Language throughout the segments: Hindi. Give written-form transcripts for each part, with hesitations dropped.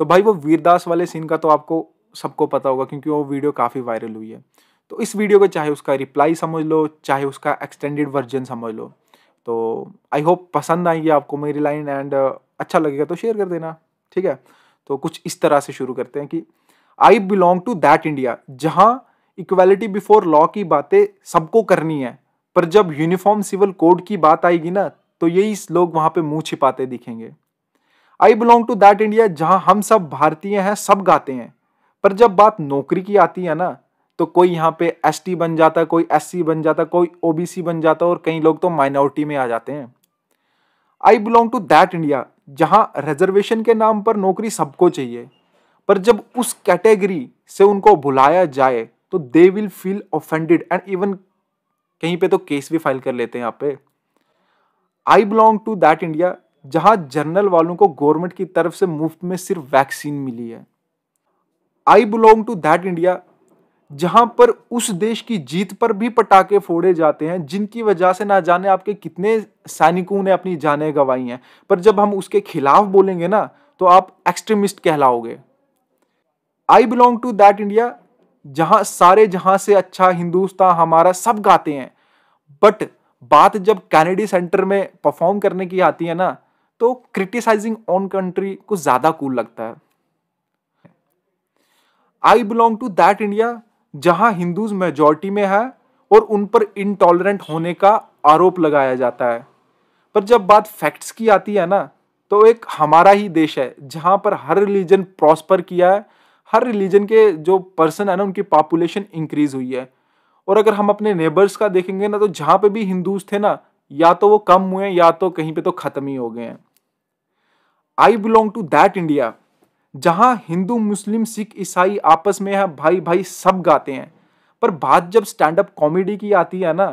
तो भाई वो वीरदास वाले सीन का तो आपको सबको पता होगा, क्योंकि वो वीडियो काफ़ी वायरल हुई है। तो इस वीडियो को चाहे उसका रिप्लाई समझ लो, चाहे उसका एक्सटेंडेड वर्जन समझ लो, तो आई होप पसंद आएगी आपको मेरी लाइन, एंड अच्छा लगेगा तो शेयर कर देना, ठीक है। तो कुछ इस तरह से शुरू करते हैं कि I belong to that India जहां इक्वालिटी बिफोर लॉ की बातें सबको करनी है, पर जब यूनिफॉर्म सिविल कोड की बात आएगी ना, तो यही लोग वहां पे मुंह छिपाते दिखेंगे। I belong to that India जहां हम सब भारतीय हैं, सब गाते हैं, पर जब बात नौकरी की आती है ना, तो कोई यहाँ पे एसटी बन जाता, कोई एससी बन जाता, कोई ओबीसी बन जाता, और कई लोग तो माइनॉरिटी में आ जाते हैं। I belong to that India जहां रिजर्वेशन के नाम पर नौकरी सबको चाहिए, पर जब उस कैटेगरी से उनको बुलाया जाए तो they will feel offended, and even कहीं पे तो केस भी फाइल कर लेते हैं यहाँ पे। I belong to that India जहां जनरल वालों को गवर्नमेंट की तरफ से मुफ्त में सिर्फ वैक्सीन मिली है। I belong to that India जहां पर उस देश की जीत पर भी पटाखे फोड़े जाते हैं जिनकी वजह से ना जाने आपके कितने सैनिकों ने अपनी जानें गंवाई हैं, पर जब हम उसके खिलाफ बोलेंगे ना, तो आप एक्सट्रीमिस्ट कहलाओगे। I belong to that India जहां सारे जहां से अच्छा हिंदुस्तान हमारा सब गाते हैं, बट बात जब कैनेडी सेंटर में परफॉर्म करने की आती है ना, तो क्रिटिसाइजिंग ऑन कंट्री को ज्यादा कूल लगता है। I belong to that India जहां हिंदूज मेजॉरिटी में है और उन पर इनटॉलरेंट होने का आरोप लगाया जाता है, पर जब बात फैक्ट्स की आती है ना, तो एक हमारा ही देश है जहां पर हर रिलीजन प्रॉस्पर किया है, हर रिलीजन के जो पर्सन है ना उनकी पॉपुलेशन इंक्रीज हुई है। और अगर हम अपने नेबर्स का देखेंगे ना, तो जहां पे भी हिंदूज थे ना, या तो वो कम हुए या तो कहीं पे तो खत्म ही हो गए हैं। I belong to that India जहां हिंदू मुस्लिम सिख ईसाई आपस में है भाई भाई सब गाते हैं, पर बात जब स्टैंड अप कॉमेडी की आती है ना,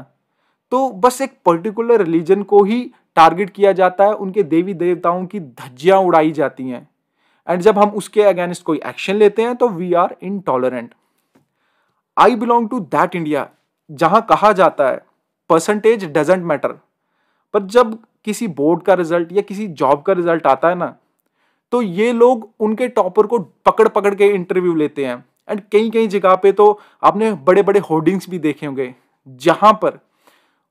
तो बस एक पर्टिकुलर रिलीजन को ही टारगेट किया जाता है, उनके देवी देवताओं की धज्जियां उड़ाई जाती हैं, एंड जब हम उसके अगेंस्ट कोई एक्शन लेते हैं तो we are intolerant. I belong to that India जहां कहा जाता है परसेंटेज डजेंट मैटर, पर जब किसी बोर्ड का रिजल्ट या किसी जॉब का रिजल्ट आता है ना, तो ये लोग उनके टॉपर को पकड़ पकड़ के इंटरव्यू लेते हैं, एंड कई कई जगह पे तो आपने बड़े बड़े होर्डिंग्स भी देखे होंगे जहां पर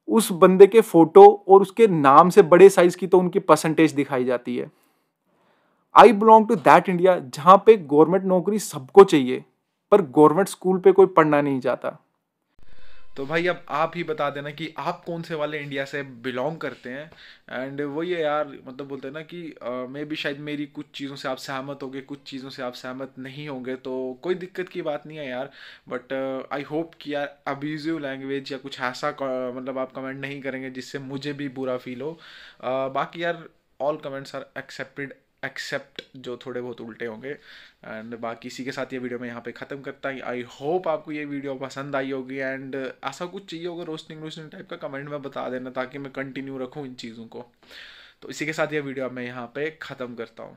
उस बंदे के फोटो और उसके नाम से बड़े साइज की तो उनकी परसेंटेज दिखाई जाती है। I belong to that India जहां पे गवर्नमेंट नौकरी सबको चाहिए, पर गवर्नमेंट स्कूल पे कोई पढ़ना नहीं चाहता। तो भाई अब आप ही बता देना कि आप कौन से वाले इंडिया से बिलोंग करते हैं। एंड वही है यार, मतलब बोलते हैं ना कि मैं भी शायद मेरी कुछ चीज़ों से आप सहमत होंगे, कुछ चीज़ों से आप सहमत नहीं होंगे, तो कोई दिक्कत की बात नहीं है यार। बट आई होप कि यार अब्यूजिव लैंग्वेज या कुछ ऐसा मतलब आप कमेंट नहीं करेंगे जिससे मुझे भी बुरा फील हो। बाकी यार all comments are accepted, except जो थोड़े बहुत उल्टे होंगे। एंड बाकी इसी के साथ ये वीडियो मैं यहाँ पे ख़त्म करता हूँ। आई होप आपको ये वीडियो पसंद आई होगी, एंड ऐसा कुछ चाहिए होगा रोस्टिंग रोस्टिंग टाइप का कमेंट में बता देना, ताकि मैं कंटिन्यू रखूँ इन चीज़ों को। तो इसी के साथ ये वीडियो मैं यहाँ पे ख़त्म करता हूँ।